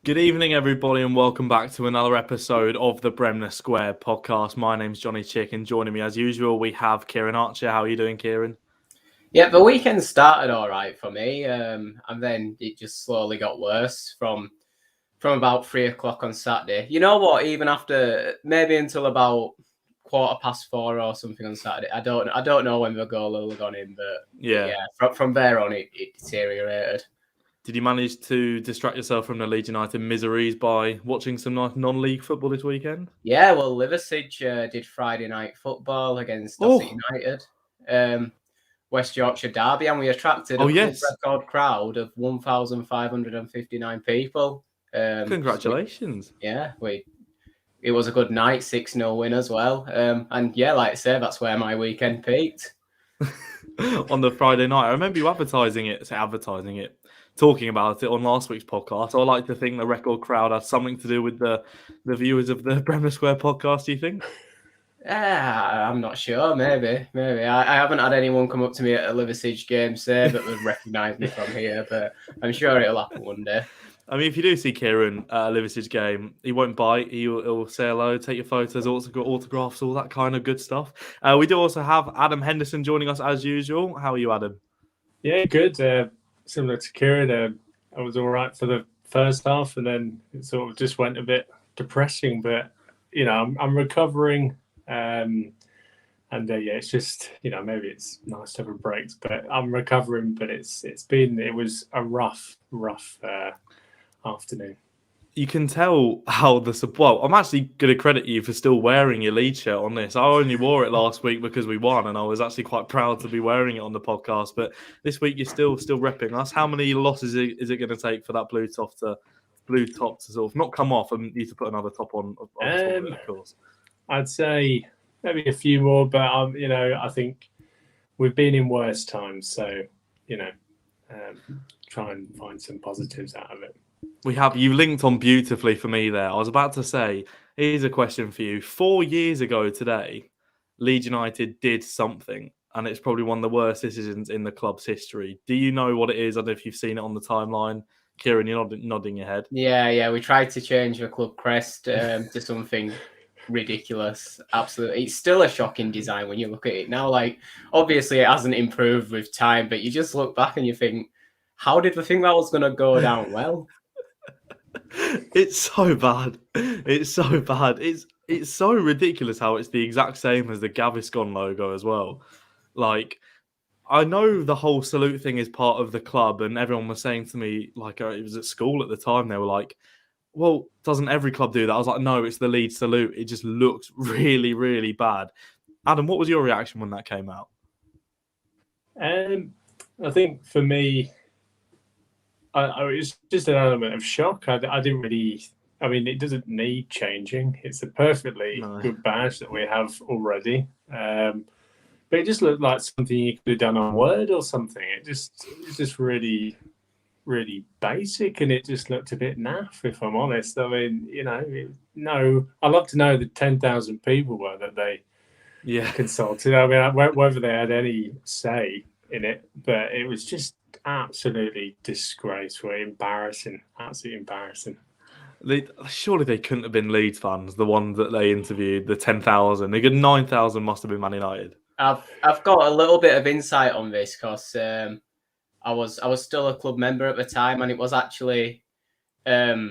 Good evening, everybody, and welcome back to another episode of the Bremner Square Podcast. My name's Johnny Chick, and joining me as usual, we have Kieran Archer. How are you doing, Kieran? Yeah, the weekend started all right for me, and then it just slowly got worse from about 3 o'clock on Saturday. You know what? Even after maybe until about 4:15 or something on Saturday, I don't know when the goal will have gone in, but yeah, from there on it deteriorated. Did you manage to distract yourself from the Leeds United miseries by watching some nice non-league football this weekend? Yeah, well, Liverpool did Friday night football against United. West Yorkshire derby, and we attracted a record crowd of 1,559 people. Congratulations! It was a good night, 6-0 win as well. And yeah, like I say, that's where my weekend peaked. On the Friday night, I remember you talking about it on last week's podcast. I like to think the record crowd had something to do with the viewers of the Bremner Square podcast. Do you think? I'm not sure. Maybe. I haven't had anyone come up to me at a Liverpool game say that would recognise me from here, but I'm sure it'll happen one day. I mean, if you do see Kieran at a Liverpool game, he won't bite. He'll say hello, take your photos, autographs, all that kind of good stuff. We do also have Adam Henderson joining us as usual. How are you, Adam? Yeah, good. Similar to Kieran, I was all right for the first half, and then it sort of just went a bit depressing. But I'm recovering. It's just maybe it's nice to have a break, but I'm recovering. But it was a rough afternoon. You can tell how I'm actually going to credit you for still wearing your Leeds shirt on this. I only wore it last week because we won, and I was actually quite proud to be wearing it on the podcast. But this week you're still repping us. How many losses is it going to take for that blue top to sort of not come off and need to put another top on top of it, of course? I'd say maybe a few more, but I think we've been in worse times, so try and find some positives out of it. You linked on beautifully for me there. I was about to say, here's a question for you. 4 years ago today, Leeds United did something, and it's probably one of the worst decisions in the club's history. Do you know what it is? I don't know if you've seen it on the timeline. Kieran, you're nodding your head. Yeah. We tried to change the club crest to something ridiculous. Absolutely. It's still a shocking design when you look at it now. Like, obviously it hasn't improved with time, but you just look back and you think, how did we think that was going to go down well? It's so bad. It's so ridiculous how it's the exact same as the Gaviscon logo as well. Like, I know the whole salute thing is part of the club, and everyone was saying to me, like, it was at school at the time, they were like, well, doesn't every club do that? I was like, no, it's the Leeds salute. It just looks really, really bad. Adam, what was your reaction when that came out? I think for me, I was just an element of shock. I didn't really. I mean, it doesn't need changing. It's a perfectly good badge that we have already. But it just looked like something you could have done on Word or something. It's just really, really basic, and it just looked a bit naff, if I'm honest. I mean, I'd love to know the 10,000 people were that they consulted. I mean, whether they had any say in it, but it was just absolutely disgraceful, embarrassing, absolutely embarrassing. Surely they couldn't have been Leeds fans, the ones that they interviewed, the 10,000. They got 9,000 must have been Man United. I've got a little bit of insight on this because I was still a club member at the time, and it was actually a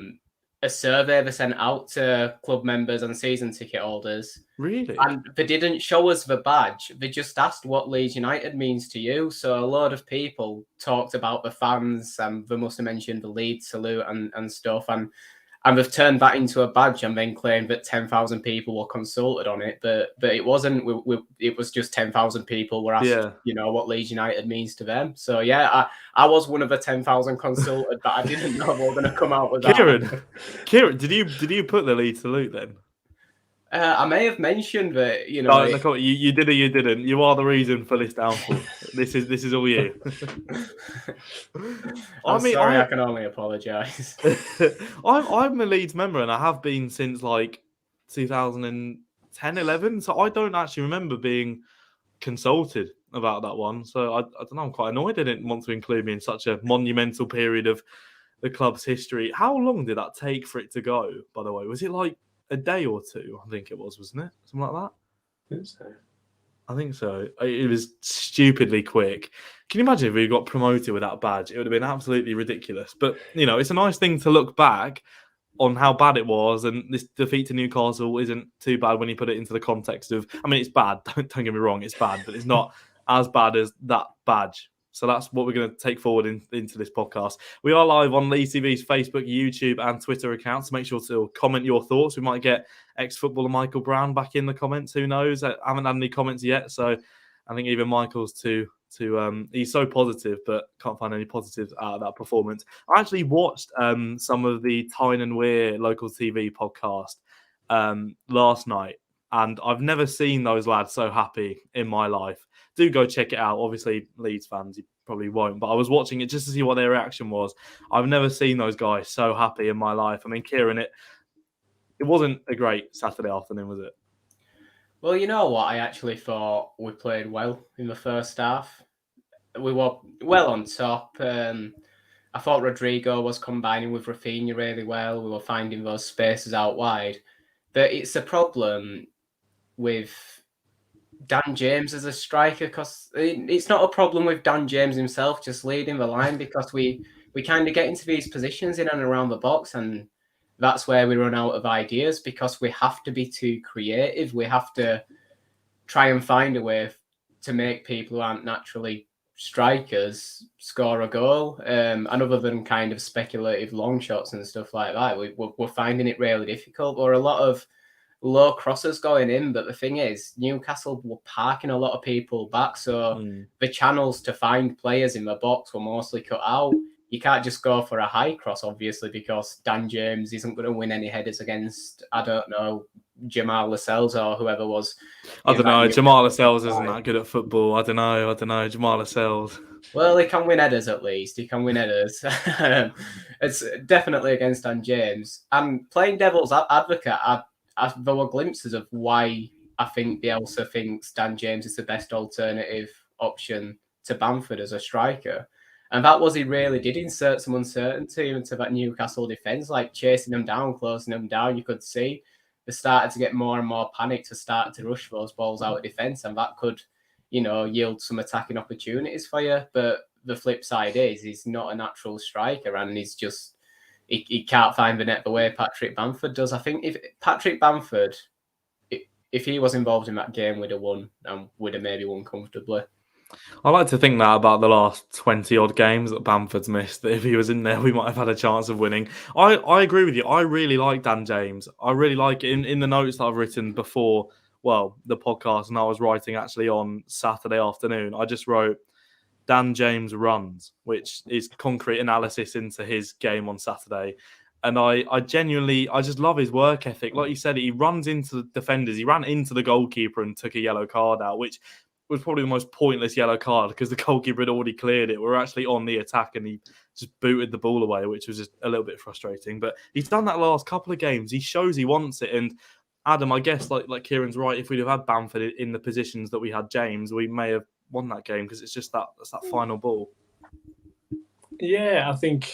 survey they sent out to club members and season ticket holders. Really? And they didn't show us the badge. They just asked what Leeds United means to you. So a lot of people talked about the fans, and they must have mentioned the Leeds salute and stuff. And they've turned that into a badge and then claimed that 10,000 people were consulted on it. But it wasn't. It was just 10,000 people were asked, what Leeds United means to them. So, yeah, I was one of the 10,000 consulted, but I didn't know we were going to come out with that. Kieran, did you put the Leeds salute then? I may have mentioned that, you did or you didn't. You are the reason for this downfall. This is all you. I can only apologise. I'm a Leeds member, and I have been since like 2010, 11. So I don't actually remember being consulted about that one. So I don't know. I'm quite annoyed they didn't want to include me in such a monumental period of the club's history. How long did that take for it to go, by the way? Was it like a day or two? I think it was, wasn't it? Something like that? I think so. It was stupidly quick. Can you imagine if we got promoted with that badge? It would have been absolutely ridiculous. But, it's a nice thing to look back on how bad it was, and this defeat to Newcastle isn't too bad when you put it into the context of, it's bad, don't get me wrong, it's bad, but it's not as bad as that badge. So that's what we're going to take forward into this podcast. We are live on Leeds TV's Facebook, YouTube and Twitter accounts. Make sure to comment your thoughts. We might get ex-footballer Michael Brown back in the comments, who knows? I haven't had any comments yet, so I think even Michael's he's so positive, but can't find any positives out of that performance. I actually watched some of the Tyne and Weir local TV podcast last night, and I've never seen those lads so happy in my life. Do go check it out. Obviously, Leeds fans, you probably won't, but I was watching it just to see what their reaction was. I've never seen those guys so happy in my life. Kieran, it wasn't a great Saturday afternoon, was it? Well, you know what? I actually thought we played well in the first half. We were well on top. I thought Rodrigo was combining with Rafinha really well. We were finding those spaces out wide. But it's a problem with Dan James as a striker, because it's not a problem with Dan James himself just leading the line, because we kind of get into these positions in and around the box, and that's where we run out of ideas, because we have to be too creative. We have to try and find a way to make people who aren't naturally strikers score a goal. And other than kind of speculative long shots and stuff like that, we're finding it really difficult. Or a lot of low crosses going in. But the thing is, Newcastle were parking a lot of people back. So the channels to find players in the box were mostly cut out. You can't just go for a high cross, obviously, because Dan James isn't going to win any headers against, I don't know, Jamal Lascelles or whoever was. I don't know. Jamal Lascelles isn't that good at football. I don't know. Jamal Lascelles. Well, he can win headers at least. He can win headers. It's definitely against Dan James. And playing devil's advocate, there were glimpses of why I think Bielsa thinks Dan James is the best alternative option to Bamford as a striker. And that was, he really did insert some uncertainty into that Newcastle defence, like chasing them down, closing them down. You could see they started to get more and more panicked, to start to rush those balls out of defence, and that could, yield some attacking opportunities for you. But the flip side is, he's not a natural striker, and he's just, he can't find the net the way Patrick Bamford does. I think if Patrick Bamford, if he was involved in that game, we'd have won, and we'd have maybe won comfortably. I like to think that about the last 20-odd games that Bamford's missed, that if he was in there, we might have had a chance of winning. I agree with you. I really like Dan James. I really like it. In the notes that I've written before, the podcast, and I was writing actually on Saturday afternoon, I just wrote Dan James runs, which is concrete analysis into his game on Saturday. And I just love his work ethic. Like you said, he runs into the defenders. He ran into the goalkeeper and took a yellow card out, which was probably the most pointless yellow card because the goalkeeper had already cleared it. We're actually on the attack and he just booted the ball away, which was just a little bit frustrating. But he's done that last couple of games. He shows he wants it. And Adam, I guess like Kieran's right, if we'd have had Bamford in the positions that we had James, we may have won that game, because it's just that final ball. Yeah, I think,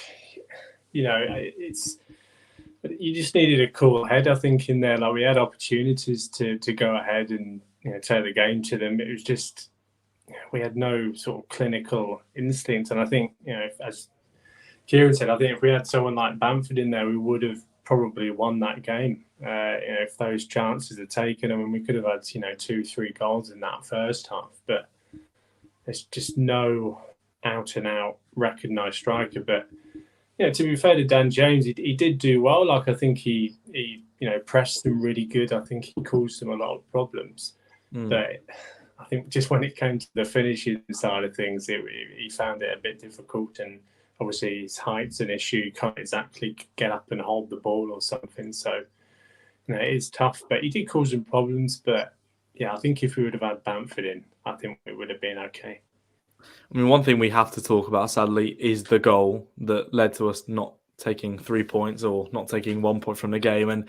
it's, you just needed a cool head, I think, in there. Like, we had opportunities to go ahead and take the game to them. It was just, we had no sort of clinical instinct. And I think, as Kieran said, I think if we had someone like Bamford in there, we would have probably won that game. If those chances are taken, I mean, we could have had, 2-3 goals in that first half. But there's just no out-and-out recognised striker. But, to be fair to Dan James, he did do well. Like, I think he pressed them really good. I think he caused them a lot of problems. But I think just when it came to the finishing side of things, he found it a bit difficult. And obviously his height's an issue. You can't exactly get up and hold the ball or something. So, it is tough. But he did cause them problems. But, I think if we would have had Bamford in, I think it would have been okay. I mean, one thing we have to talk about, sadly, is the goal that led to us not taking 3 points or not taking 1 point from the game. And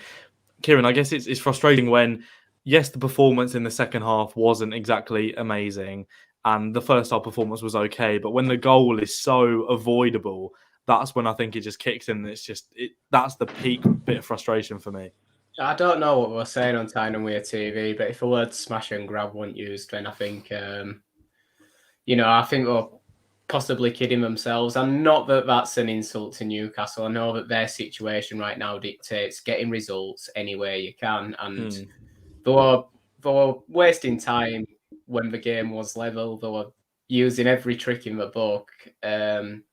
Kieran, I guess it's frustrating when, yes, the performance in the second half wasn't exactly amazing and the first half performance was okay, but when the goal is so avoidable that's when I think it just kicks in. And that's the peak bit of frustration for me. I don't know what we're saying on Tyne Weir TV, but if the word smash and grab weren't used, then I think, I think we're possibly kidding themselves. And not that that's an insult to Newcastle. I know that their situation right now dictates getting results any way you can. And they were wasting time when the game was level. They were using every trick in the book. And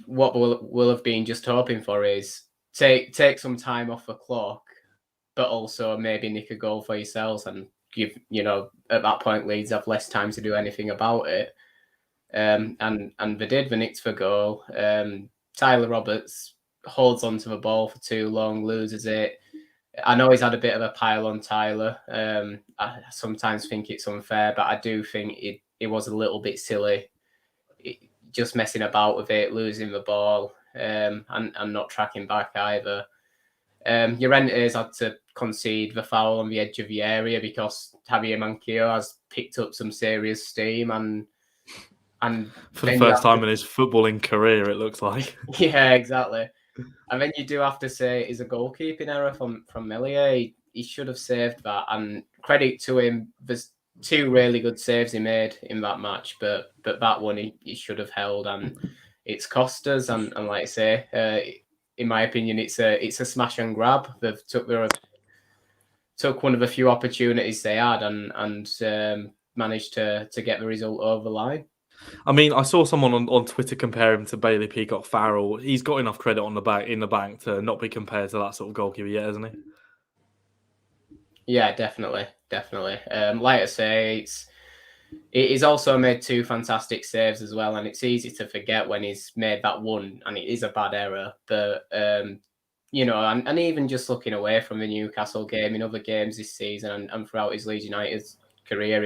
what we'll have been just hoping for is take some time off the clock, but also maybe nick a goal for yourselves and give, at that point, Leeds have less time to do anything about it. And they did. They nicked the goal. Tyler Roberts holds onto the ball for too long, loses it. I know he's had a bit of a pile on Tyler. I sometimes think it's unfair, but I do think it was a little bit silly, just messing about with it, losing the ball, and not tracking back either. Llorente's had to concede the foul on the edge of the area because Javier Manquillo has picked up some serious steam and for the first time in his footballing career, it looks like. Yeah, exactly. And then you do have to say it's a goalkeeping error from Melier. He should have saved that. And credit to him, there's 2 really good saves he made in that match, but that one he should have held, and it's cost us. And like I say, in my opinion, it's a smash and grab. They've took one of the few opportunities they had and managed to get the result over the line. I mean, I saw someone on Twitter compare him to Bailey Peacock Farrell. He's got enough credit in the bank to not be compared to that sort of goalkeeper yet, hasn't he? Yeah, definitely. Like I say, it is also made 2 fantastic saves as well, and it's easy to forget when he's made that one, and it is a bad error. But and even just looking away from the Newcastle game, in other games this season and throughout his Leeds United career,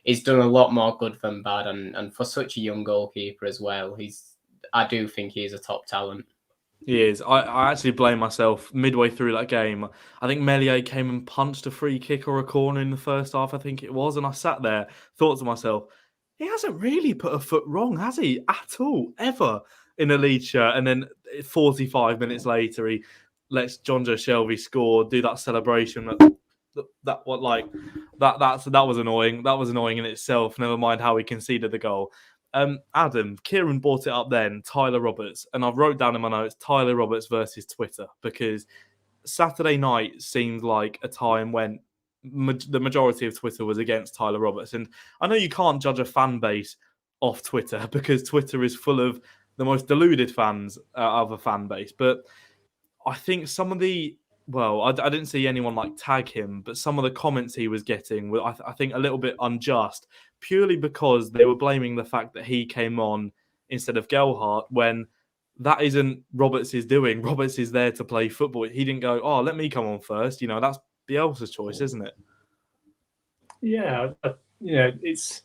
he's done a lot more good than bad, and for such a young goalkeeper as well, I do think he is a top talent. He is. I actually blame myself midway through that game. I think Melier came and punched a free kick or a corner in the first half, I think it was, and I sat there, thought to myself, he hasn't really put a foot wrong, has he? At all, ever, in a Leeds shirt. And then 45 minutes later, he lets John Joe Shelby score, do that celebration. That was annoying. That was annoying in itself. Never mind how he conceded the goal. Adam, Kieran brought it up then, Tyler Roberts, and I've wrote down in my notes Tyler Roberts versus Twitter, because Saturday night seemed like a time when the majority of Twitter was against Tyler Roberts. And I know you can't judge a fan base off Twitter because Twitter is full of the most deluded fans of a fan base, but I think some of I didn't see anyone like tag him, but some of the comments he was getting were, I think, a little bit unjust, purely because they were blaming the fact that he came on instead of Gelhardt, when that isn't Roberts' doing. Roberts is there to play football. He didn't go, let me come on first. That's Bielsa's choice, isn't it? Yeah, it's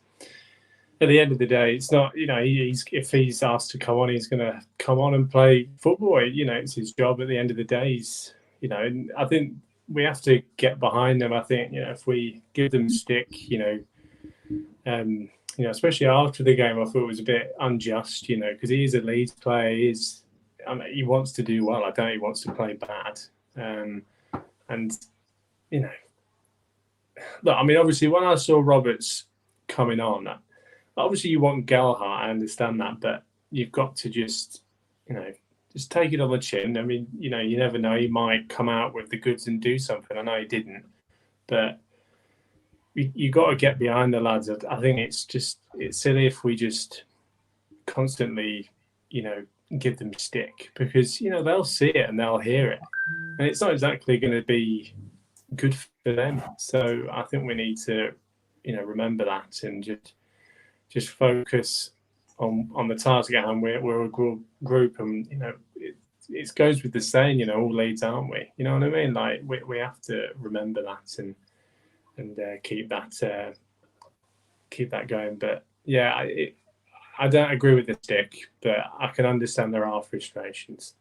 at the end of the day, it's not, if he's asked to come on, he's going to come on and play football. It's his job at the end of the day. And I think we have to get behind them. I think, if we give them stick, especially after the game, I thought it was a bit unjust, because he is a Leeds player. He wants to do well. I don't think he wants to play bad. Look, obviously, when I saw Roberts coming on, obviously you want Gelhardt, I understand that, but you've got to just take it on the chin. You never know. He might come out with the goods and do something. I know he didn't, but you got to get behind the lads. I think it's silly if we just constantly, give them stick, because they'll see it and they'll hear it, and it's not exactly going to be good for them. So I think we need to, remember that and just focus on the task at hand. We're a group, and it goes with the saying, all Leeds, aren't we? You know what I mean? Like we have to remember that and keep that going. But yeah, I don't agree with the stick, but I can understand there are frustrations.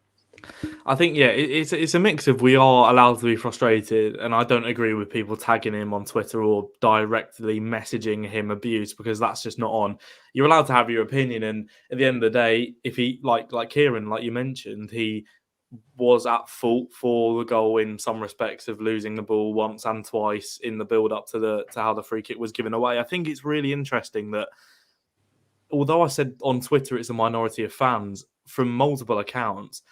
I think, it's a mix of we are allowed to be frustrated, and I don't agree with people tagging him on Twitter or directly messaging him abuse, because that's just not on. You're allowed to have your opinion, and at the end of the day, if he, like Kieran, like you mentioned, he was at fault for the goal in some respects of losing the ball once and twice in the build up to how the free kick was given away. I think it's really interesting that, although I said on Twitter it's a minority of fans, from multiple accounts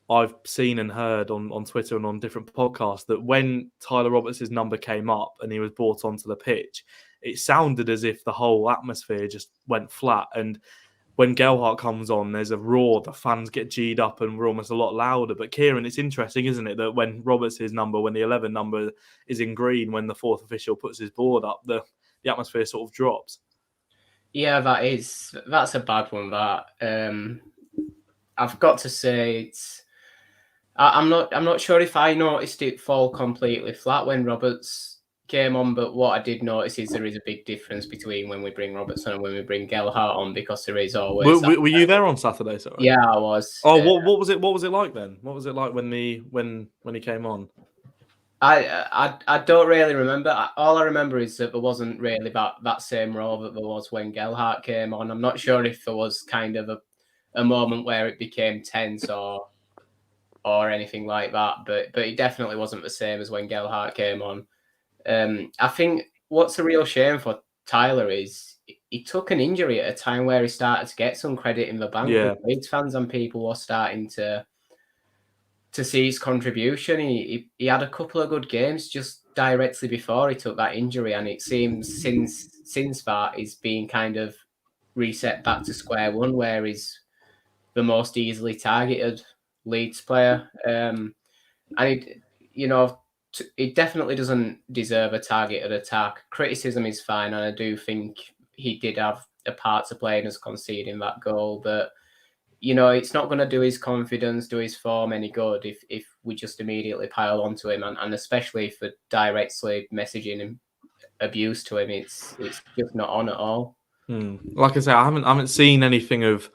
I've seen and heard on Twitter and on different podcasts, that when Tyler Roberts' number came up and he was brought onto the pitch, it sounded as if the whole atmosphere just went flat. And when Gelhardt comes on, there's a roar, the fans get G'd up and we're almost a lot louder. But Kieran, it's interesting, isn't it, that when Roberts' number, when the 11 number is in green, when the fourth official puts his board up, the atmosphere sort of drops. Yeah, that's a bad one. That I've got to say, I'm not sure if I noticed it fall completely flat when Roberts came on, but what I did notice is there is a big difference between when we bring Robertson and when we bring Gelhardt on, because there is always. Were you there on Saturday? Sorry. Yeah, I was. Oh, what was it? What was it like then? What was it like when he came on? I don't really remember. All I remember is that there wasn't really that same row that there was when Gelhardt came on. I'm not sure if there was kind of a moment where it became tense or anything like that, but it definitely wasn't the same as when Gelhardt came on. I think what's a real shame for Tyler is he took an injury at a time where he started to get some credit in the bank. Yeah. Leeds fans and people were starting to see his contribution. He had a couple of good games just directly before he took that injury, and it seems since that he's been kind of reset back to square one, where he's the most easily targeted Leeds player. And it definitely doesn't deserve a targeted attack. Criticism is fine, and I do think he did have a part to play in us conceding that goal, but it's not going to do his confidence, do his form any good if we just immediately pile onto him, and especially for directly messaging him abuse to him, it's just not on at all. Like I say, I haven't seen anything of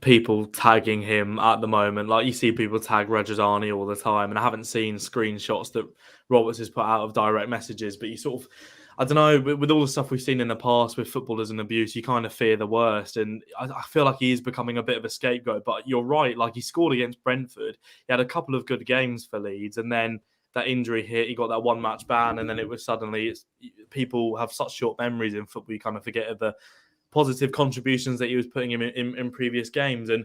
people tagging him at the moment. Like, you see people tag Rajazani all the time, and I haven't seen screenshots that Roberts has put out of direct messages, but you sort of, I don't know, with all the stuff we've seen in the past with footballers and abuse, you kind of fear the worst. And I feel like he is becoming a bit of a scapegoat. But you're right, like, he scored against Brentford. He had a couple of good games for Leeds, and then that injury hit, he got that one match ban, and then it was suddenly, people have such short memories in football, you kind of forget of the positive contributions that he was putting in previous games. And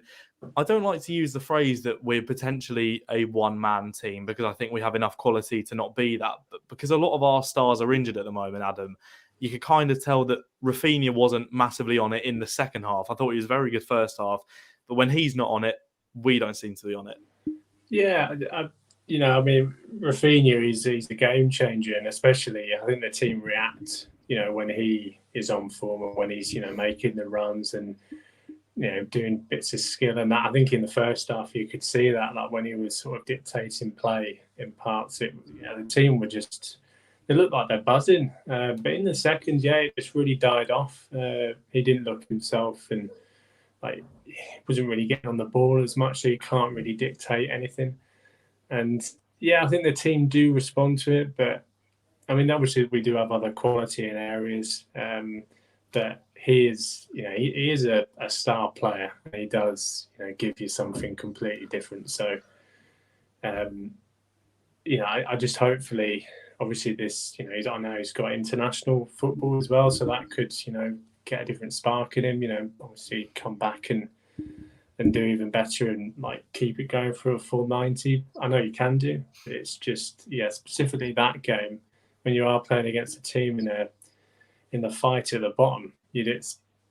I don't like to use the phrase that we're potentially a one-man team, because I think we have enough quality to not be that. But because a lot of our stars are injured at the moment, Adam, you could kind of tell that Rafinha wasn't massively on it in the second half. I thought he was very good first half, but when he's not on it, we don't seem to be on it. Yeah, Rafinha he's a game changer, and especially I think the team reacts, when he is on form and when he's, making the runs and, doing bits of skill and that. I think in the first half you could see that, like when he was sort of dictating play in parts, the team were just, they looked like they're buzzing. But in the second, it just really died off. He didn't look himself, and he wasn't really getting on the ball as much, so you can't really dictate anything. And I think the team do respond to it, but I mean, obviously we do have other quality in areas that he is, he is a star player, and he does, give you something completely different. So, I just hopefully, obviously this, I know he's got international football as well, so that could, get a different spark in him, obviously come back and do even better and keep it going for a full 90. I know you can do, but it's just, specifically that game, when you are playing against a team in the fight at the bottom, you'd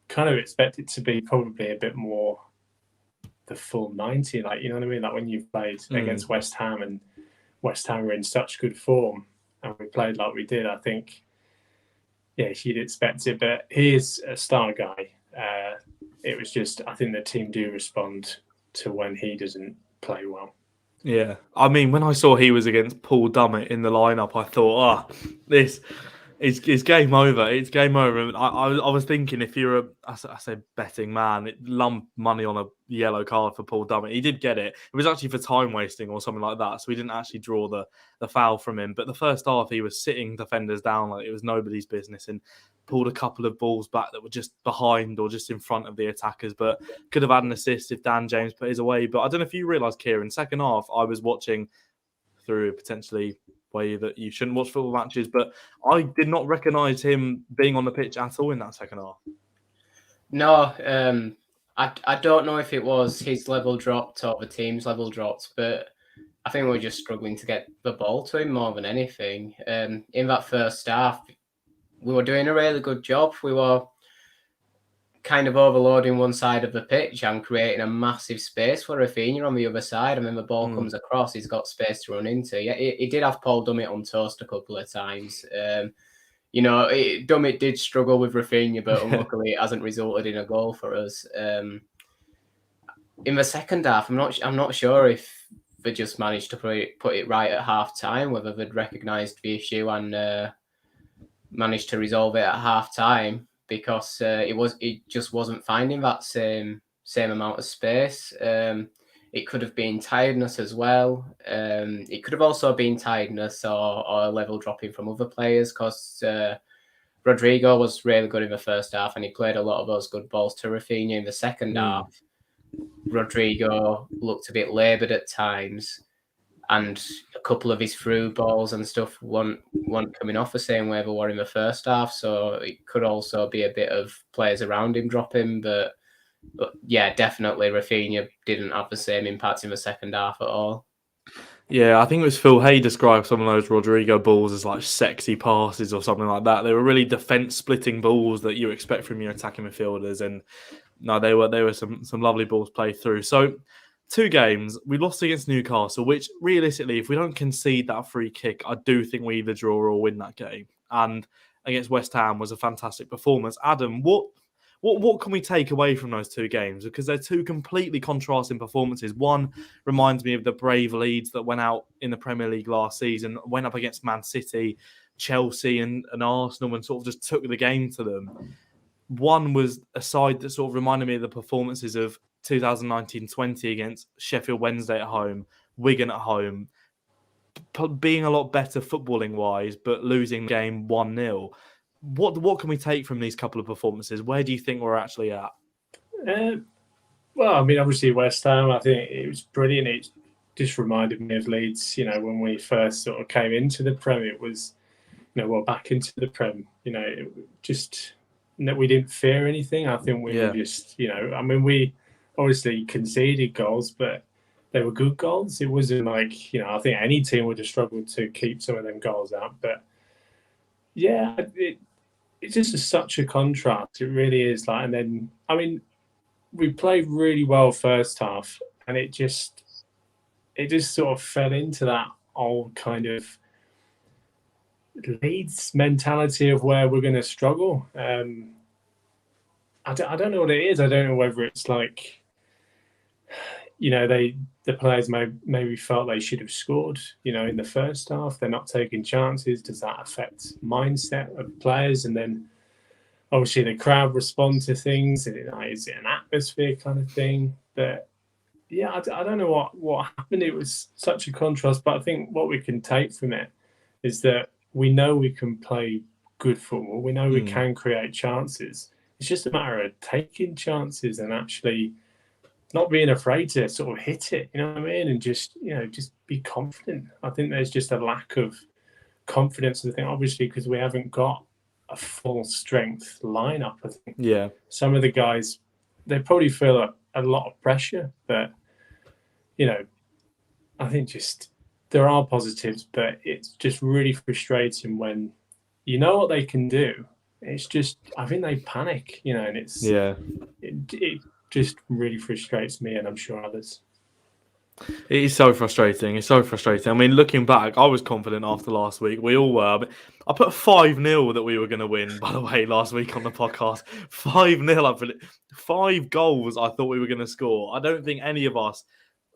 kind of expect it to be probably a bit more the full 90. You know what I mean? Like when you've played against West Ham, and West Ham were in such good form, and we played like we did, I think, you'd expect it. But he is a star guy. It was just, I think the team do respond to when he doesn't play well. Yeah. I mean, when I saw he was against Paul Dummett in the lineup, I thought, this It's game over. It's game over. I was thinking if you're I say betting man, lump money on a yellow card for Paul Dummett. He did get it. It was actually for time wasting or something like that. So he didn't actually draw the foul from him. But the first half, he was sitting defenders down like it was nobody's business and pulled a couple of balls back that were just behind or just in front of the attackers. But could have had an assist if Dan James put his away. But I don't know if you realise, Kieran, second half, I was watching through potentially way that you shouldn't watch football matches, but I did not recognise him being on the pitch at all in that second half. No, I don't know if it was his level dropped or the team's level dropped, but I think we were just struggling to get the ball to him more than anything. In that first half, we were doing a really good job. We were kind of overloading one side of the pitch and creating a massive space for Rafinha on the other side. And when the ball comes across, he's got space to run into. Yeah, he did have Paul Dummett on toast a couple of times. Dummett did struggle with Rafinha, but unluckily it hasn't resulted in a goal for us. In the second half, I'm not sure if they just managed to put it right at half time, whether they'd recognised the issue and managed to resolve it at half time. Because it just wasn't finding that same amount of space. It could have been tiredness as well. It could have also been tiredness or level dropping from other players because Rodrigo was really good in the first half and he played a lot of those good balls to Rafinha in the second half. Rodrigo looked a bit laboured at times and a couple of his through balls and stuff weren't coming off the same way they were in the first half. So it could also be a bit of players around him dropping. But yeah, definitely Rafinha didn't have the same impact in the second half at all. Yeah, I think it was Phil Hay described some of those Rodrigo balls as like sexy passes or something like that. They were really defence-splitting balls that you expect from your attacking midfielders. And no, they were some lovely balls played through. So 2 games, we lost against Newcastle, which realistically, if we don't concede that free kick, I do think we either draw or win that game. And against West Ham was a fantastic performance. Adam, what can we take away from those 2 games? Because they're 2 completely contrasting performances. One reminds me of the brave Leeds that went out in the Premier League last season, went up against Man City, Chelsea and Arsenal and sort of just took the game to them. One was a side that sort of reminded me of the performances of 2019-20 against Sheffield Wednesday at home, Wigan at home, being a lot better footballing-wise, but losing game 1-0. What can we take from these couple of performances? Where do you think we're actually at? Well, I mean, obviously West Ham, I think it was brilliant. It just reminded me of Leeds, when we first sort of came into the Prem, it was, back into the Prem, it just, we didn't fear anything. I think we were just, we obviously conceded goals, but they were good goals. It wasn't like, I think any team would have struggled to keep some of them goals out. But yeah, it's just such a contrast. It really is. Like, and then, we played really well first half, and it just sort of fell into that old kind of Leeds mentality of where we're going to struggle. I don't know what it is. I don't know whether it's like, the players maybe felt they should have scored, in the first half. They're not taking chances. Does that affect mindset of players? And then obviously the crowd respond to things. Is it an atmosphere kind of thing? But yeah, I don't know what happened. It was such a contrast. But I think what we can take from it is that we know we can play good football. We know we can create chances. It's just a matter of taking chances and actually not being afraid to sort of hit it, and just be confident. I think there's just a lack of confidence. I think obviously because we haven't got a full strength lineup. I think some of the guys, they probably feel a lot of pressure, but I think just there are positives, but it's just really frustrating when you know what they can do. It's just, I think they panic, and it's it just really frustrates me, and I'm sure others. It is so frustrating. It's so frustrating. I mean, looking back, I was confident after last week. We all were. I put 5-0 that we were going to win, by the way, last week on the podcast. 5-0. 5 goals I thought we were going to score. I don't think any of us...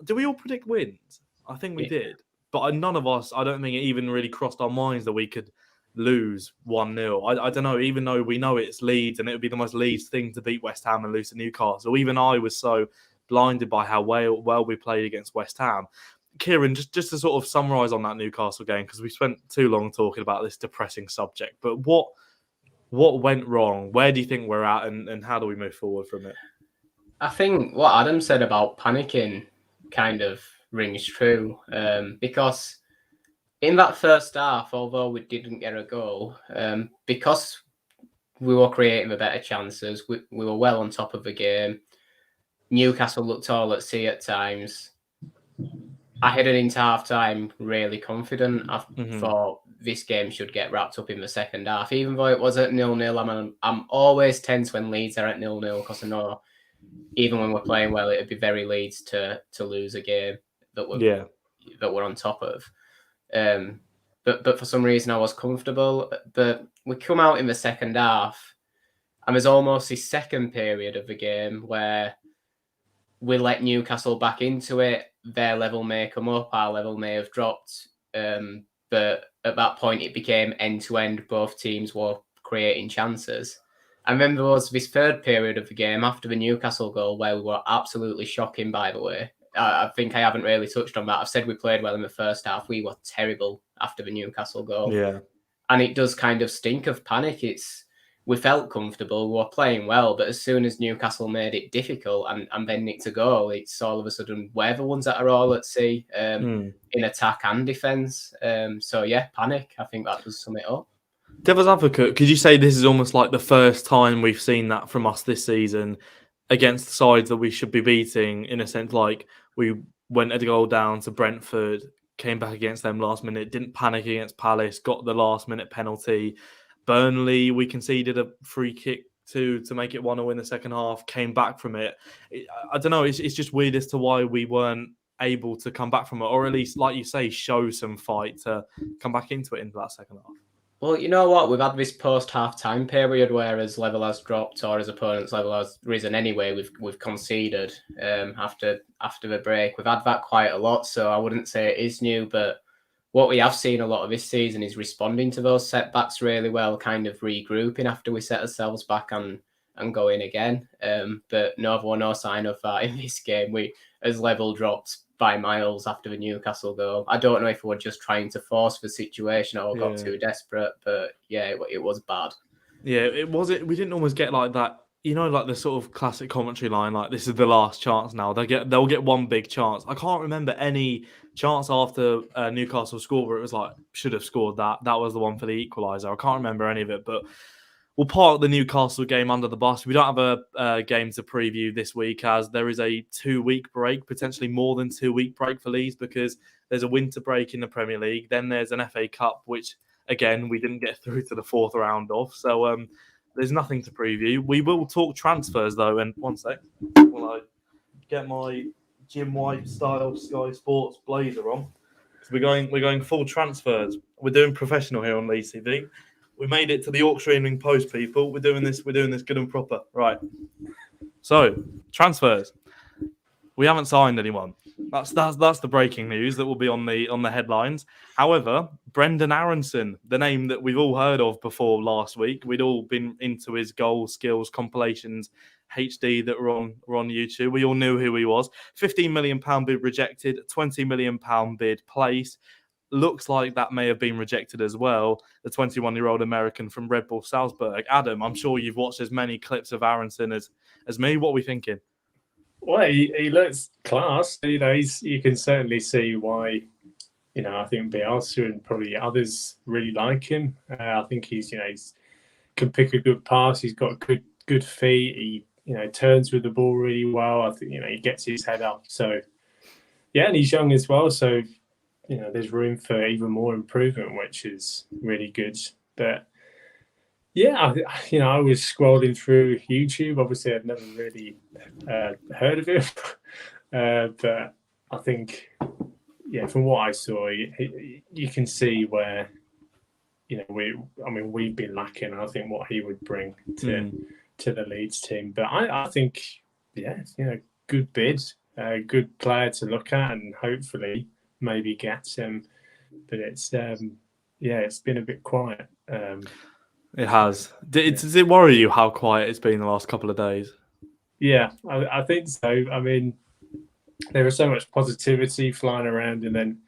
Did we all predict wins? I think we did. But none of us, I don't think it even really crossed our minds that we could lose 1-0. I don't know, even though we know it's Leeds and it would be the most Leeds thing to beat West Ham and lose to Newcastle. Even I was so blinded by how well we played against West Ham. Kieran, just to sort of summarise on that Newcastle game, because we spent too long talking about this depressing subject, but what went wrong? Where do you think we're at, and how do we move forward from it? I think what Adam said about panicking kind of rings true, because in that first half, although we didn't get a goal, because we were creating the better chances, we were well on top of the game. Newcastle looked all at sea at times. I headed into half-time really confident. I thought this game should get wrapped up in the second half, even though it was at 0-0. I'm always tense when Leeds are at 0-0 because I know even when we're playing well, it'd be very Leeds to lose a game that we're on top of. But for some reason I was comfortable. But we come out in the second half, and there's almost this second period of the game where we let Newcastle back into it. Their level may come up, our level may have dropped. But at that point, it became end-to-end. Both teams were creating chances. And then there was this third period of the game after the Newcastle goal where we were absolutely shocking, by the way. I think I haven't really touched on that. I've said we played well in the first half. We were terrible after the Newcastle goal. Yeah. And it does kind of stink of panic. We felt comfortable, we were playing well, but as soon as Newcastle made it difficult and then nicked a goal, it's all of a sudden we're the ones that are all at sea in attack and defence. So yeah, panic. I think that does sum it up. Devil's advocate, could you say this is almost like the first time we've seen that from us this season against the sides that we should be beating, in a sense, like we went a goal down to Brentford, came back against them last minute, didn't panic against Palace, got the last minute penalty. Burnley, we conceded a free kick to make it 1-0 in the second half, came back from it. I don't know, it's just weird as to why we weren't able to come back from it, or at least, like you say, show some fight to come back into that second half. Well, you know what? We've had this post-half-time period where as level has dropped or as opponents' level has risen anyway, we've conceded after the break. We've had that quite a lot, so I wouldn't say it is new, but what we have seen a lot of this season is responding to those setbacks really well, kind of regrouping after we set ourselves back and going again. But no sign of that in this game. As level dropped by miles after the Newcastle goal. I don't know if we were just trying to force the situation or got too desperate, but yeah, it was bad. Yeah, it was. We didn't almost get like that. You know, like the sort of classic commentary line, like this is the last chance now. They'll get one big chance. I can't remember any chance after Newcastle scored where it was like should have scored that. That was the one for the equaliser. I can't remember any of it, but we'll park the Newcastle game under the bus. We don't have a game to preview this week as there is a 2-week break, potentially more than 2-week break for Leeds because there's a winter break in the Premier League. Then there's an FA Cup, which again we didn't get through to the fourth round of. So there's nothing to preview. We will talk transfers though. And one sec, while I get my Jim White style Sky Sports blazer on. We're going full transfers. We're doing professional here on Leeds TV. We made it to the auctioning post, people. We're doing this good and proper. Right. So, transfers. We haven't signed anyone. That's the breaking news that will be on the headlines. However, Brendan Aronson, the name that we've all heard of before last week. We'd all been into his goal skills compilations HD that were on YouTube. We all knew who he was. £15 million bid rejected, £20 million bid placed. Looks like that may have been rejected as well. The 21-year-old American from Red Bull Salzburg. Adam, I'm sure you've watched as many clips of Aronson as me. What are we thinking? Well, he looks class. You know, you can certainly see why. You know, I think Bielsa and probably others really like him. I think he's can pick a good pass. He's got good feet. He turns with the ball really well. I think he gets his head up. So yeah, and he's young as well. So there's room for even more improvement, which is really good. But yeah, I was scrolling through YouTube. Obviously, I'd never really heard of him, but I think, from what I saw, you can see where we've been lacking. I think what he would bring to the Leeds team. But I think, good bid, good player to look at, and hopefully maybe get him. But it's it's been a bit quiet. It has. Does it worry you how quiet it's been the last couple of days? Yeah, I think so. I mean, there was so much positivity flying around, and then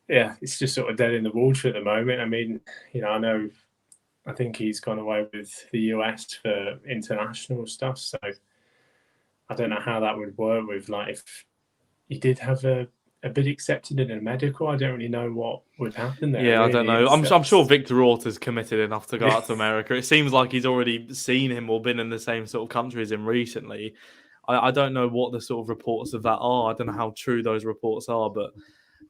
it's just sort of dead in the water at the moment. I mean, I think he's gone away with the US for international stuff, so I don't know how that would work with, like, if he did have a bid accepted in a medical. I don't really know what would happen there. Yeah, really. I don't know. I'm sure Victor Orta's committed enough to go out to America. It seems like he's already seen him or been in the same sort of country as him recently. I don't know what the sort of reports of that are. I don't know how true those reports are, but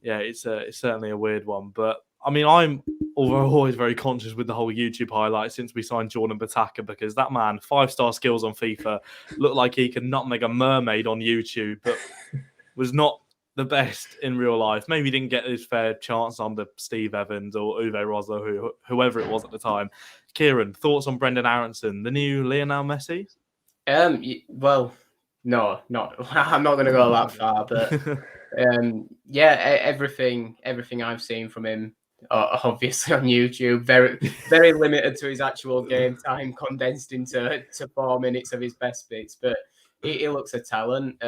yeah, it's certainly a weird one. But I mean, I'm always very conscious with the whole YouTube highlight since we signed Jordan Bataka, because that man, 5-star skills on FIFA, looked like he could nutmeg a mermaid on YouTube, but was not the best in real life. Maybe didn't get his fair chance under Steve Evans or Uwe Rosler, whoever it was at the time. Kieran, thoughts on Brendan Aronson, the new Lionel Messi? Well, no, I'm not going to go that far, but everything I've seen from him, obviously on YouTube, very very limited to his actual game time, condensed into 4 minutes of his best bits. But he looks a talent.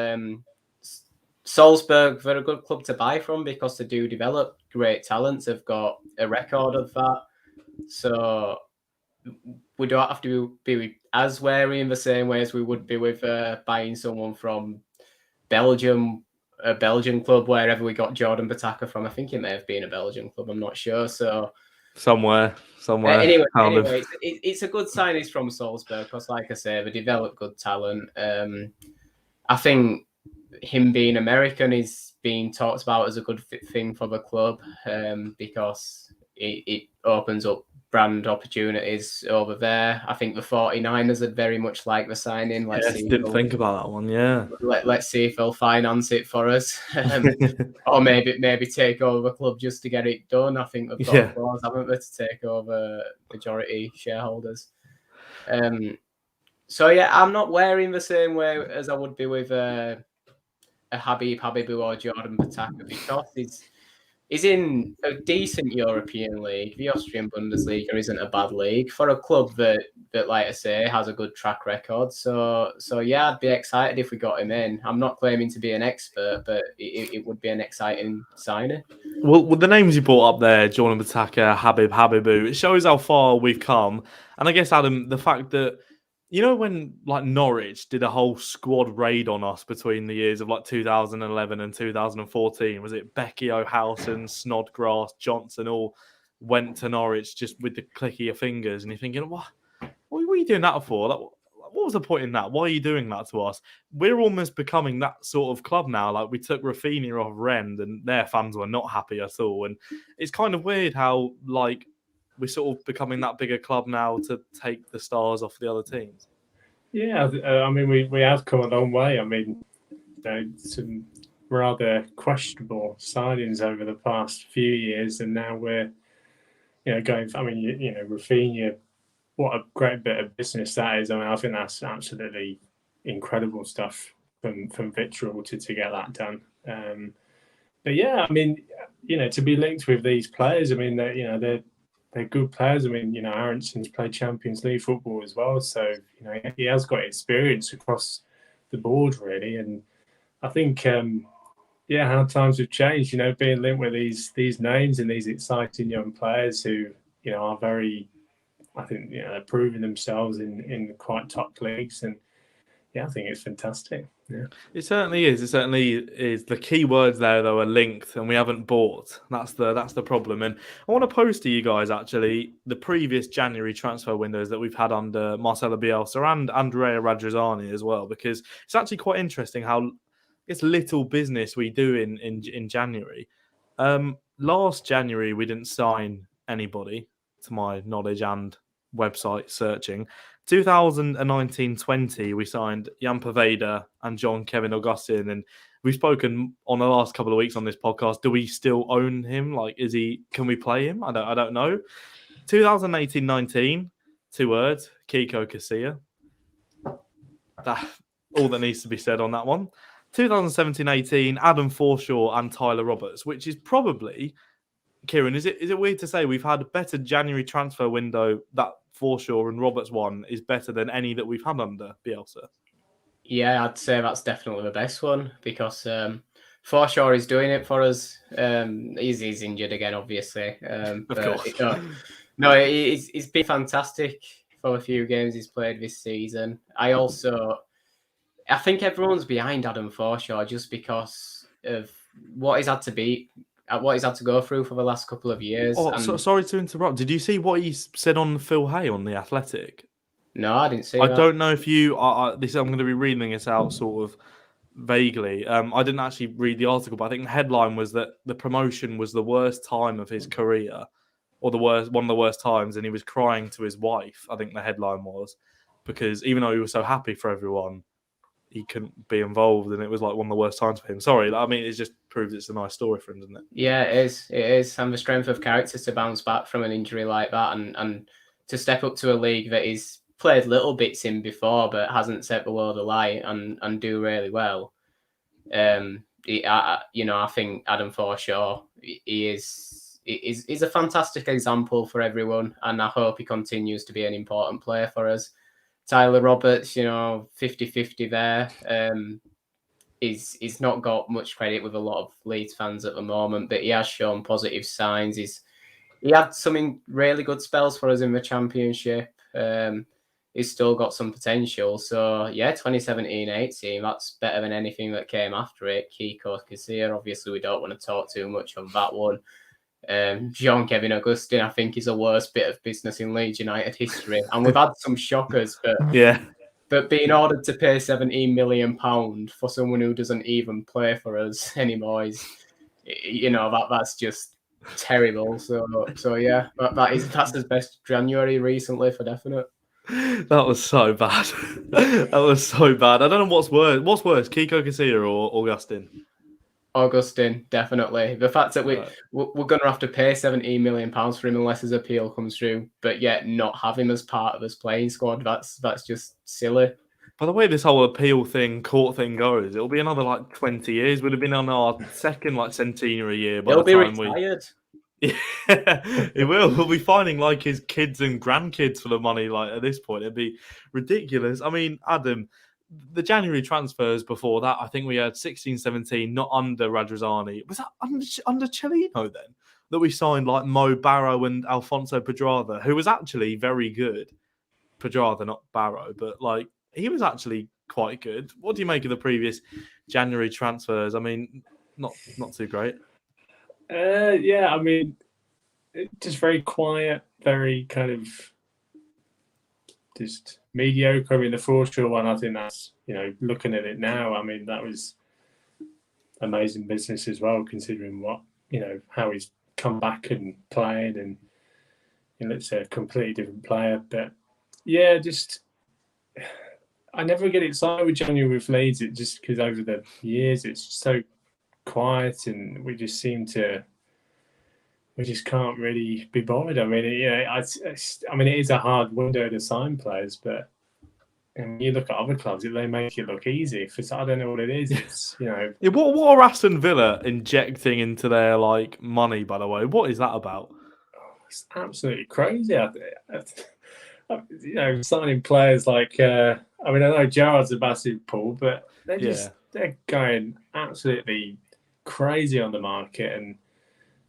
Salzburg, very good club to buy from because they do develop great talents. They've got a record of that, so we don't have to be as wary in the same way as we would be with buying someone from Belgium, a Belgian club, wherever we got Jordan Bataka from. I think it may have been a Belgian club. I'm not sure. So somewhere. Anyway, it's a good sign he's from Salzburg because, like I say, they develop good talent. I think him being American is being talked about as a good thing for the club because it opens up brand opportunities over there. I think the 49ers would very much like the signing. Didn't think about that one. Yeah. Let's see if they'll finance it for us, or maybe take over the club just to get it done. I think they've got a clause, haven't they, to take over majority shareholders. So yeah, I'm not wearing the same way as I would be with a Habibou or Jordan Bataka because he's in a decent European league. The Austrian Bundesliga isn't a bad league for a club that, like I say, has a good track record. So yeah, I'd be excited if we got him in. I'm not claiming to be an expert, but it would be an exciting signing. Well, with the names you brought up there, Jordan Bataka, Habibou, it shows how far we've come. And I guess, Adam, the fact that, you know, when like Norwich did a whole squad raid on us between the years of like 2011 and 2014, was it Becchio, Howson, Snodgrass, Johnson all went to Norwich just with the click of your fingers, and you're thinking, what are you doing that for? Like, what was the point in that? Why are you doing that to us? We're almost becoming that sort of club now. Like, we took Rafinha off Rennes and their fans were not happy at all. And it's kind of weird how, like, we're sort of becoming that bigger club now to take the stars off the other teams. Yeah, I mean, we have come a long way. I mean, some rather questionable signings over the past few years, and now we're, going. I mean, Rafinha, what a great bit of business that is. I mean, I think that's absolutely incredible stuff from Victor Orta to get that done. But yeah, I mean, to be linked with these players, I mean, they're good players. I mean, Aronson's played Champions League football as well. So, he has got experience across the board, really. And I think, how times have changed, being linked with these names and these exciting young players who, are very, I think, they're proving themselves in quite top leagues. And yeah, I think it's fantastic. Yeah. It certainly is. It certainly is. The key words there, though, are linked, and we haven't bought. That's the problem. And I want to pose to you guys, actually, the previous January transfer windows that we've had under Marcelo Bielsa and Andrea Radrizzani as well, because it's actually quite interesting how it's little business we do in January. Last January, we didn't sign anybody, to my knowledge and website searching. 2019-20, we signed Jan Poveda and John Kevin Augustin, and we've spoken on the last couple of weeks on this podcast. Do we still own him? Like, can we play him? I don't know. 2018-19, 2 words, Kiko Casilla. That's all that needs to be said on that one. 2017-18, Adam Forshaw and Tyler Roberts, which is probably Kieran, is it weird to say we've had a better January transfer window that Forshaw and Roberts one is better than any that we've had under Bielsa? Yeah, I'd say that's definitely the best one because Forshaw is doing it for us. He's injured again, obviously. Of course. He's been fantastic for a few games he's played this season. I think everyone's behind Adam Forshaw just because of what he's had to go through for the last couple of years. Sorry to interrupt. Did you see what he said on Phil Hay on The Athletic? No, I didn't see I that. don't know if you... I'm going to be reading this out sort of vaguely. I didn't actually read the article, but I think the headline was that the promotion was the worst time of his career, or one of the worst times, and he was crying to his wife, I think the headline was, because even though he was so happy for everyone, he couldn't be involved, and it was like one of the worst times for him. Sorry, I mean, it just proves it's a nice story for him, doesn't it? Yeah, it is. And the strength of character to bounce back from an injury like that and to step up to a league that he's played little bits in before but hasn't set the world alight and do really well. I think Adam Forshaw is a fantastic example for everyone, and I hope he continues to be an important player for us. Tyler Roberts, 50-50 there. He's not got much credit with a lot of Leeds fans at the moment, but he has shown positive signs. He had some really good spells for us in the Championship. He's still got some potential. So, yeah, 2017-18, that's better than anything that came after it. Kiko Casilla, obviously, we don't want to talk too much on that one. Jean-Kevin Augustin, I think, is the worst bit of business in Leeds United history. And we've had some shockers, but being ordered to pay £17 million for someone who doesn't even play for us anymore that's just terrible. So yeah, that's his best January recently for definite. That was so bad. That was so bad. I don't know what's worse. What's worse, Kiko Casilla or Augustin? Augustin, definitely. The fact that we're going to have to pay £17 million for him unless his appeal comes through, but yet not have him as part of his playing squad, that's just silly. By the way, this whole appeal thing, court thing goes, it'll be another 20 years. We'd have been on our second centenary year by He'll the time be retired. Yeah, it will. We'll be finding his kids and grandkids for the money. At this point, it'd be ridiculous. I mean, Adam, the January transfers before that, I think we had 16-17, not under Radrizzani. Was that under Cellino then? That we signed Mo Barrow and Alfonso Pedraza, who was actually very good. Pedraza, not Barrow, but he was actually quite good. What do you make of the previous January transfers? I mean, not too great. Yeah, I mean, just very quiet, very kind of just mediocre. I mean, the Forshaw one, I think that's, looking at it now, I mean, that was amazing business as well, considering what, how he's come back and played, and it's a completely different player. But yeah, I never get excited with January with Leeds. It just because over the years it's so quiet, and we just can't really be bothered. I mean, it is a hard window to sign players, but when you look at other clubs, they make it look easy. I don't know what it is. It's Yeah, what are Aston Villa injecting into their money? By the way, what is that about? It's absolutely crazy. Signing players I know Gerrard's a massive pull, but they're going absolutely crazy on the market,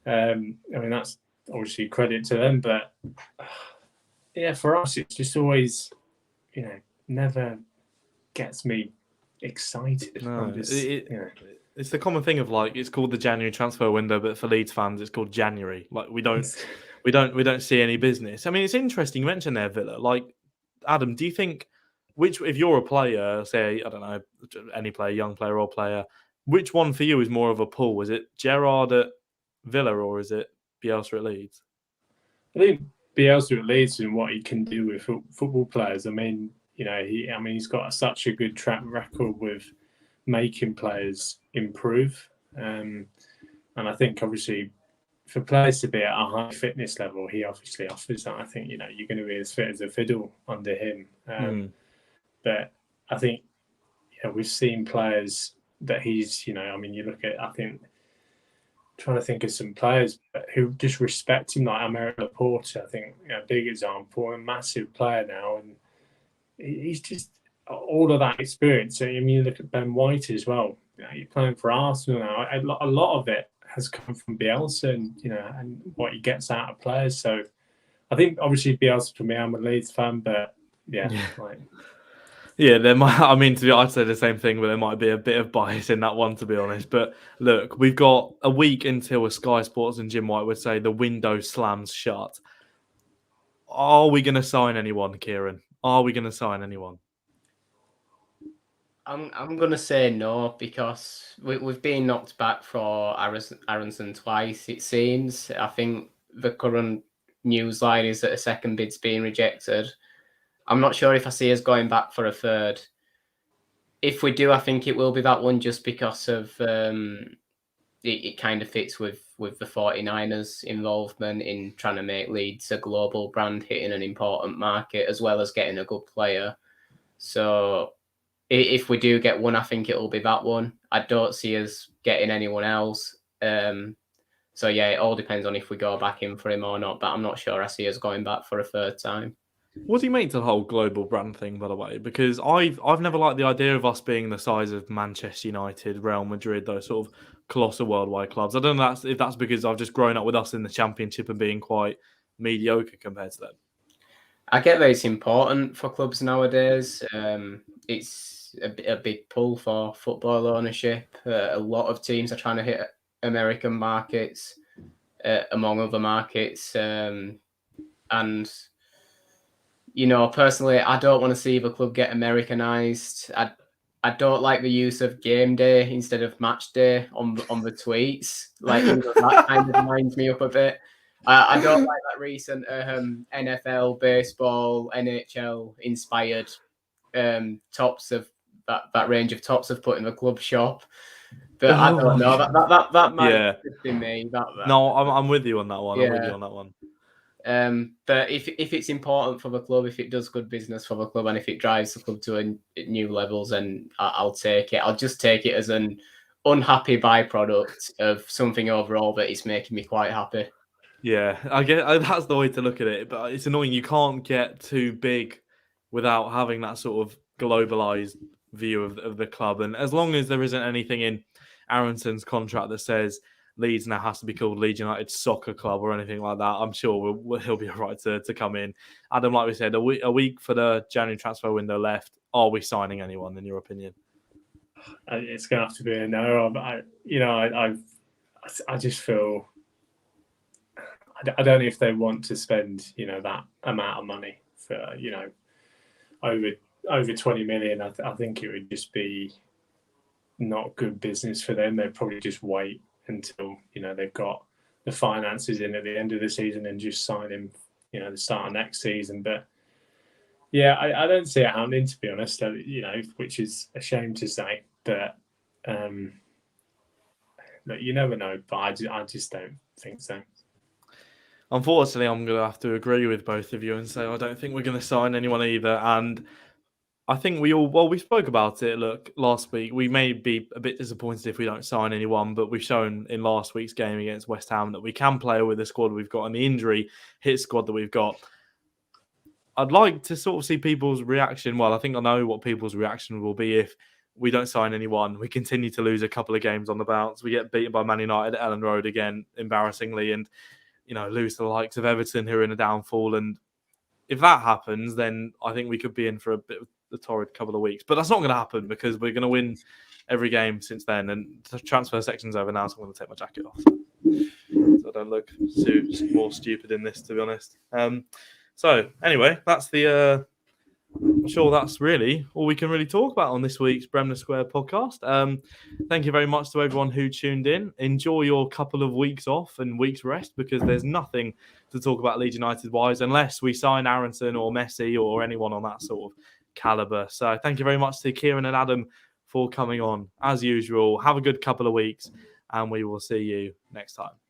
and that's obviously credit to them, but yeah, for us it's just always never gets me excited. No, it's the common thing of it's called the January transfer window, but for Leeds fans it's called January. We don't see any business. I mean, it's interesting you mentioned there Villa. Adam, do you think if you're a player, say, I don't know, any player, young player or player, which one for you is more of a pull? Is it Gerrard at Villa or is it Bielsa at Leeds? I think Bielsa at Leeds and what he can do with football players. I mean, he's got such a good track record with making players improve, and I think obviously for players to be at a high fitness level, he obviously offers that. I think you're going to be as fit as a fiddle under him, but I think we've seen players that he's, you look at, I think trying to think of some players who just respect him, like America Laporte. I think a big example, a massive player now, and he's just all of that experience. I mean, you look at Ben White as well. You're playing for Arsenal now. A lot of it has come from Bielsa, and what he gets out of players. So I think obviously Bielsa for me. I'm a Leeds fan, but yeah. There might. I mean, I'd say the same thing, but there might be a bit of bias in that one, to be honest. But look, we've got a week until a Sky Sports and Jim White would say the window slams shut. Are we going to sign anyone, Kieran? Are we going to sign anyone? I'm going to say no, because we've been knocked back for Aronson twice, it seems. I think the current news line is that a second bid's being rejected. I'm not sure if I see us going back for a third. If we do, I think it will be that one, just because of it kind of fits with the 49ers' involvement in trying to make Leeds a global brand, hitting an important market, as well as getting a good player. So if we do get one, I think it'll be that one. I don't see us getting anyone else. So yeah, it all depends on if we go back in for him or not, but I'm not sure I see us going back for a third time. What do you make to the whole global brand thing, by the way? Because I've never liked the idea of us being the size of Manchester United, Real Madrid, those sort of colossal worldwide clubs. I don't know if that's because I've just grown up with us in the Championship and being quite mediocre compared to them. I get that it's important for clubs nowadays. It's a big pull for football ownership. A lot of teams are trying to hit American markets, among other markets. And personally, I don't want to see the club get Americanized. I don't like the use of game day instead of match day on the tweets. That kind of winds me up a bit. I don't like that recent NFL, baseball, NHL inspired tops of that range of tops have put in the club shop. But I don't know. That might have been me. No, I'm with you on that one. Yeah. I'm with you on that one. But if it's important for the club, if it does good business for the club, and if it drives the club to new levels, then I'll take it. I'll just take it as an unhappy byproduct of something overall that is making me quite happy. Yeah, I get that's the way to look at it, but it's annoying. You can't get too big without having that sort of globalized view of the club. And as long as there isn't anything in Aronson's contract that says Leeds now has to be called Leeds United Soccer Club or anything like that, I'm sure he'll be all right to come in. Adam, like we said, a week for the January transfer window left. Are we signing anyone, in your opinion? It's going to have to be a no. I just feel... I don't know if they want to spend, that amount of money for, over 20 million. I think it would just be not good business for them. They'd probably just wait until, they've got the finances in at the end of the season and just sign him, the start of next season. But yeah, I don't see it happening, to be honest, which is a shame to say. But look, you never know, but I just don't think so. Unfortunately, I'm going to have to agree with both of you and say I don't think we're going to sign anyone either. And I think we spoke about it. Look, last week, we may be a bit disappointed if we don't sign anyone, but we've shown in last week's game against West Ham that we can play with the squad we've got and the injury hit squad that we've got. I'd like to sort of see people's reaction. Well, I think I know what people's reaction will be if we don't sign anyone. We continue to lose a couple of games on the bounce. We get beaten by Man United at Elland Road again, embarrassingly, and lose to the likes of Everton, who are in a downfall. And if that happens, then I think we could be in for a bit of a torrid couple of weeks. But that's not going to happen because we're going to win every game since then. And the transfer section's over now, so I'm going to take my jacket off. So I don't look more stupid in this, to be honest. So anyway, that's the... I'm sure that's really all we can really talk about on this week's Bremner Square podcast. Thank you very much to everyone who tuned in. Enjoy your couple of weeks off and weeks rest, because there's nothing to talk about Leeds United wise unless we sign Aronson or Messi or anyone on that sort of caliber. So thank you very much to Kieran and Adam for coming on. As usual, have a good couple of weeks and we will see you next time.